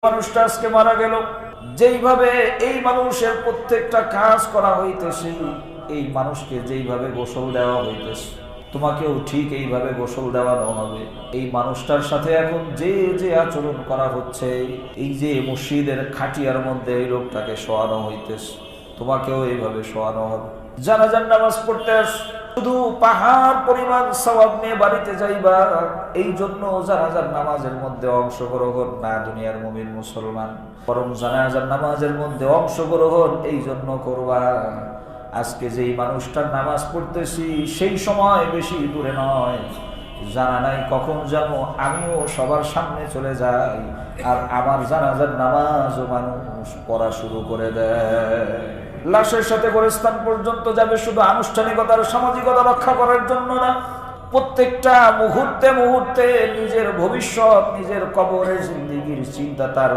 মানুষটা আজকে মারা গেল, যেইভাবে এই মানুষের প্রত্যেকটা কাজ করা হইতেছে, এই মানুষকে যেইভাবে গোসল দেওয়া হইতেছে, তোমাকেও ঠিক এইভাবে গোসল দেওয়ানো হবে। এই মানুষটার সাথে এখন যে যে আচরণ করা হচ্ছে, এই যে মসজিদের খাটিয়ার মধ্যে এই লোকটাকে শোয়ানো হইতেছে, তোমাকেও এইভাবে শোয়ানো হবে। জানাজার নামাজ পড়তে শুধু পাহাড় পরিমাণ সওয়াব নিয়ে বাড়িতে যাইবা, এই জন্য জানাজার নামাজের মধ্যে অংশগ্রহণ না দুনিয়ার মুমিন মুসলমান, বরং জানাজার নামাজের মধ্যে অংশগ্রহণ এই জন্য করবা, আজকে যেই মানুষটার নামাজ পড়তেছি সেই সময় বেশি দূরে নয়, জানা নাই কখন যেন আমিও সবার সামনে চলে যাই আর আমার জানাজার নামাজও মানুষ পড়া শুরু করে দেয়। লাশের সাথে গোরস্থান পর্যন্ত যাবে শুধু আনুষ্ঠানিকতার সামাজিকতা রক্ষা করার জন্য না, প্রত্যেকটা মুহূর্তে মুহূর্তে নিজের ভবিষ্যৎ, নিজের কবরের জিন্দেগির চিন্তা তার